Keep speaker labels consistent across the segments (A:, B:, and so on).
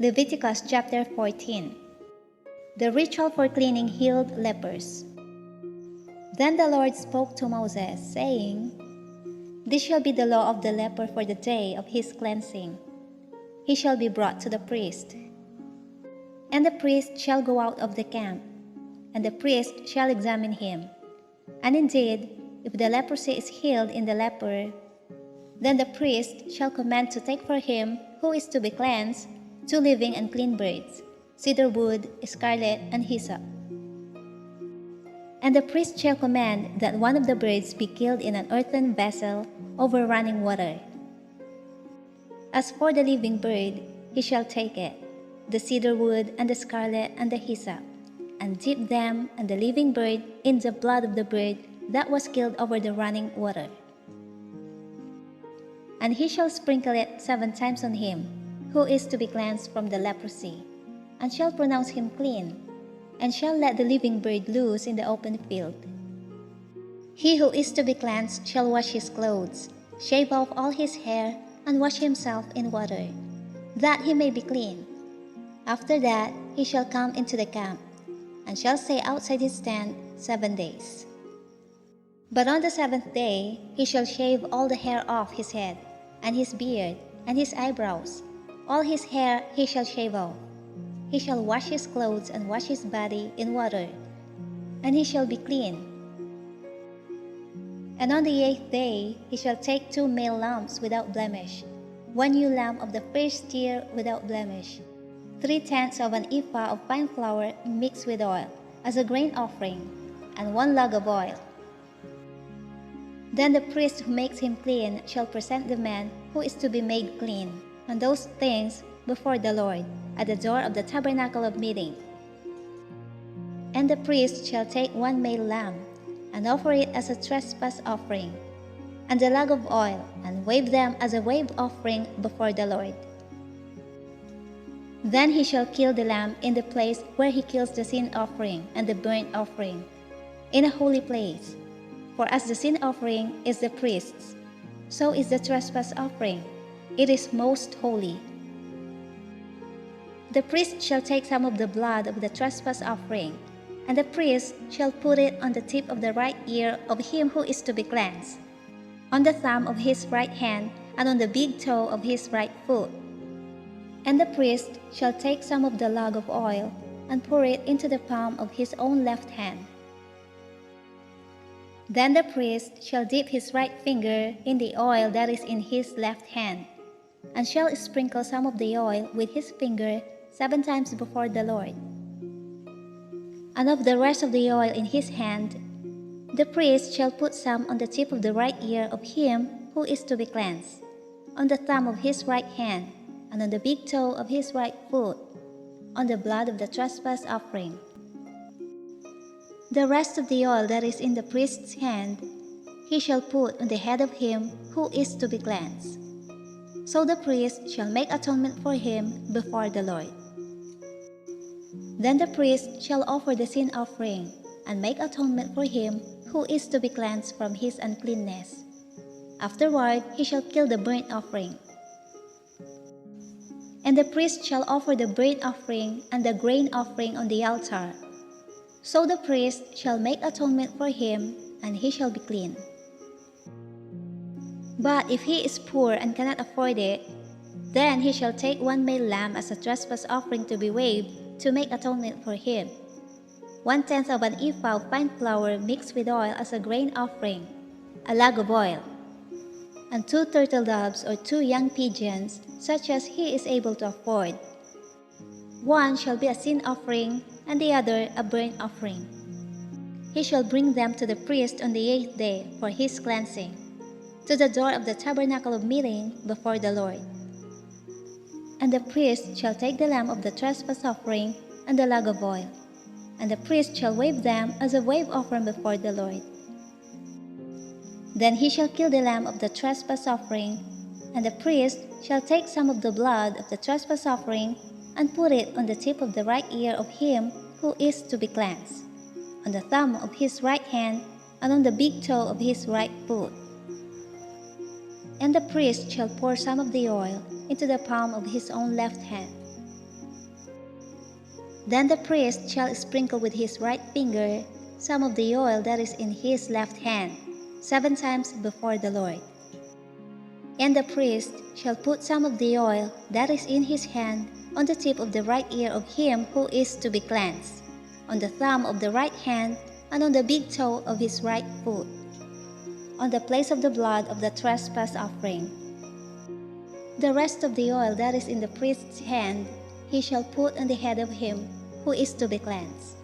A: Leviticus chapter 14. The ritual for cleaning healed lepers. Then the Lord spoke to Moses, saying, This shall be the law of the leper for the day of his cleansing. He shall be brought to the priest. And the priest shall go out of the camp, and the priest shall examine him. And indeed, if the leprosy is healed in the leper, then the priest shall command to take for him who is to be cleansed 2 living and clean birds, cedar wood, scarlet, and hyssop. And the priest shall command that one of the birds be killed in an earthen vessel over running water. As for the living bird, he shall take it, the cedar wood and the scarlet and the hyssop, and dip them and the living bird in the blood of the bird that was killed over the running water. And he shall sprinkle it 7 times on him who is to be cleansed from the leprosy, and shall pronounce him clean, and shall let the living bird loose in the open field. He who is to be cleansed shall wash his clothes, shave off all his hair, and wash himself in water, that he may be clean. After that he shall come into the camp, and shall stay outside his tent 7 days. But on the 7th day he shall shave all the hair off his head, and his beard, and his eyebrows. All his hair he shall shave off. He shall wash his clothes and wash his body in water, and he shall be clean. And on the 8th day he shall take 2 male lambs without blemish, 1 ewe lamb of the first year without blemish, 3/10 of an ephah of fine flour mixed with oil, as a grain offering, and 1 log of oil. Then the priest who makes him clean shall present the man who is to be made clean, and those things before the Lord, at the door of the tabernacle of meeting. And the priest shall take 1 male lamb, and offer it as a trespass offering, and a log of oil, and wave them as a wave offering before the Lord. Then he shall kill the lamb in the place where he kills the sin offering and the burnt offering, in a holy place. For as the sin offering is the priest's, so is the trespass offering. It is most holy. The priest shall take some of the blood of the trespass offering, and the priest shall put it on the tip of the right ear of him who is to be cleansed, on the thumb of his right hand, and on the big toe of his right foot. And the priest shall take some of the log of oil, and pour it into the palm of his own left hand. Then the priest shall dip his right finger in the oil that is in his left hand, and shall sprinkle some of the oil with his finger 7 times before the Lord. And of the rest of the oil in his hand, the priest shall put some on the tip of the right ear of him who is to be cleansed, on the thumb of his right hand, and on the big toe of his right foot, on the blood of the trespass offering. The rest of the oil that is in the priest's hand he shall put on the head of him who is to be cleansed. So the priest shall make atonement for him before the Lord. Then the priest shall offer the sin offering, and make atonement for him who is to be cleansed from his uncleanness. Afterward he shall kill the burnt offering. And the priest shall offer the burnt offering and the grain offering on the altar. So the priest shall make atonement for him, and he shall be clean. But if he is poor and cannot afford it, then he shall take 1 male lamb as a trespass offering to be waved to make atonement for him, 1/10 of an ephah of fine flour mixed with oil as a grain offering, a log of oil, and 2 turtle doves or 2 young pigeons, such as he is able to afford. One shall be a sin offering, and the other a burnt offering. He shall bring them to the priest on the 8th day for his cleansing, to the door of the tabernacle of meeting before the Lord. And the priest shall take the lamb of the trespass offering and the log of oil, and the priest shall wave them as a wave offering before the Lord. Then he shall kill the lamb of the trespass offering, and the priest shall take some of the blood of the trespass offering and put it on the tip of the right ear of him who is to be cleansed, on the thumb of his right hand, and on the big toe of his right foot. And the priest shall pour some of the oil into the palm of his own left hand, Then the priest shall sprinkle with his right finger some of the oil that is in his left hand 7 times before the Lord. And the priest shall put some of the oil that is in his hand on the tip of the right ear of him who is to be cleansed, on the thumb of the right hand, and on the big toe of his right foot, on the place of the blood of the trespass offering. The rest of the oil that is in the priest's hand he shall put on the head of him who is to be cleansed,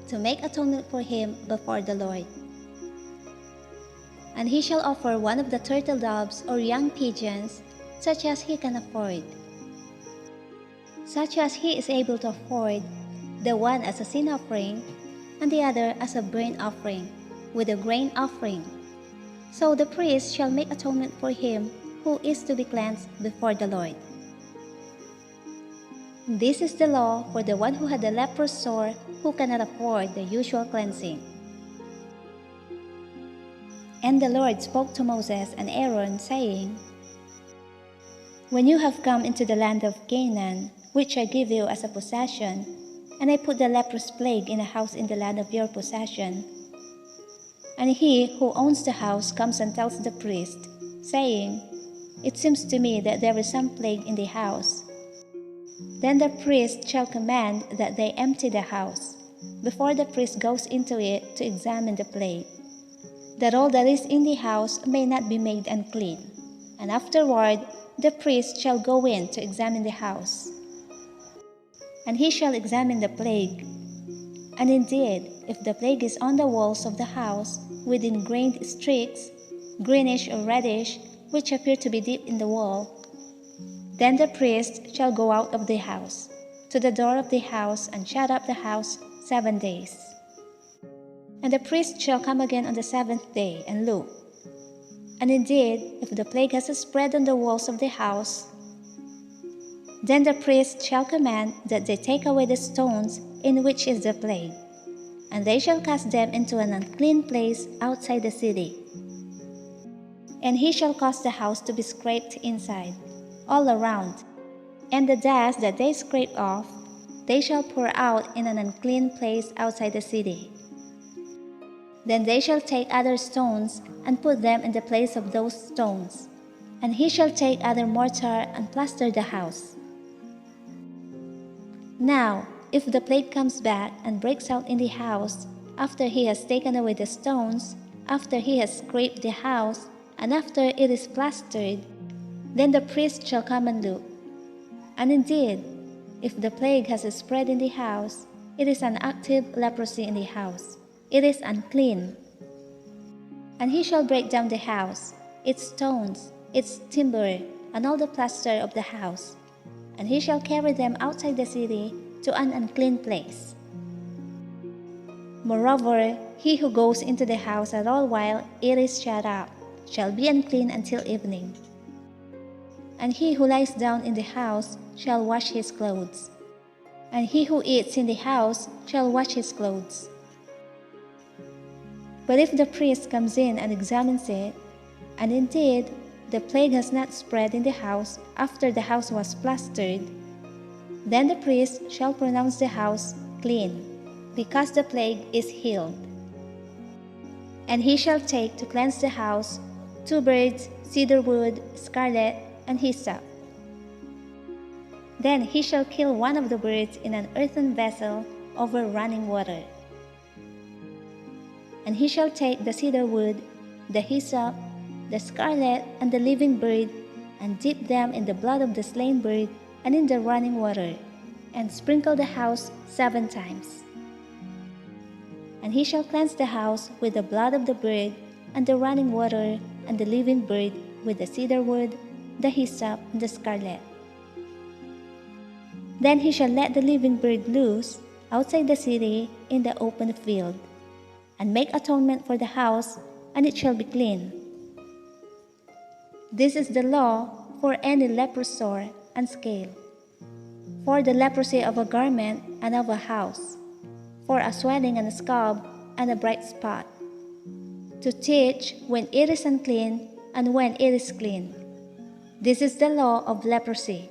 A: to make atonement for him before the Lord. And he shall offer one of the turtle doves or young pigeons, such as he can afford, such as he is able to afford, the one as a sin offering, and the other as a burnt offering, with a grain offering. So the priest shall make atonement for him who is to be cleansed before the Lord. This is the law for the one who had a leprous sore, who cannot afford the usual cleansing. And the Lord spoke to Moses and Aaron, saying, When you have come into the land of Canaan, which I give you as a possession, and I put the leprous plague in a house in the land of your possession, and he who owns the house comes and tells the priest, saying, It seems to me that there is some plague in the house. Then the priest shall command that they empty the house, before the priest goes into it to examine the plague, that all that is in the house may not be made unclean. And afterward the priest shall go in to examine the house. And he shall examine the plague. And indeed, if the plague is on the walls of the house, with ingrained streaks, greenish or reddish, which appear to be deep in the wall, then the priest shall go out of the house, to the door of the house, and shut up the house 7 days. And the priest shall come again on the 7th day, and look. And indeed, if the plague has spread on the walls of the house, then the priest shall command that they take away the stones in which is the plague, and they shall cast them into an unclean place outside the city. And he shall cause the house to be scraped inside, all around, and the dust that they scrape off, they shall pour out in an unclean place outside the city. Then they shall take other stones and put them in the place of those stones, and he shall take other mortar and plaster the house. Now, if the plague comes back and breaks out in the house, after he has taken away the stones, after he has scraped the house, and after it is plastered, then the priest shall come and look. And indeed, if the plague has spread in the house, it is an active leprosy in the house. It is unclean. And he shall break down the house, its stones, its timber, and all the plaster of the house, and he shall carry them outside the city to an unclean place. Moreover, he who goes into the house at all while it is shut up shall be unclean until evening. And he who lies down in the house shall wash his clothes, and he who eats in the house shall wash his clothes. But if the priest comes in and examines it, and indeed the plague has not spread in the house after the house was plastered, then the priest shall pronounce the house clean, because the plague is healed. And he shall take to cleanse the house 2 birds, cedar wood, scarlet, and hyssop. Then he shall kill one of the birds in an earthen vessel over running water. And he shall take the cedar wood, the hyssop, the scarlet, and the living bird, and dip them in the blood of the slain bird and in the running water, and sprinkle the house 7 times. And he shall cleanse the house with the blood of the bird, and the running water, and the living bird, with the cedar wood, the hyssop, and the scarlet. Then he shall let the living bird loose outside the city in the open field, and make atonement for the house, and it shall be clean. This is the law for any leprous sore and scale, for the leprosy of a garment and of a house, for a swelling and a scab and a bright spot, to teach when it is unclean and when it is clean. This is the law of leprosy.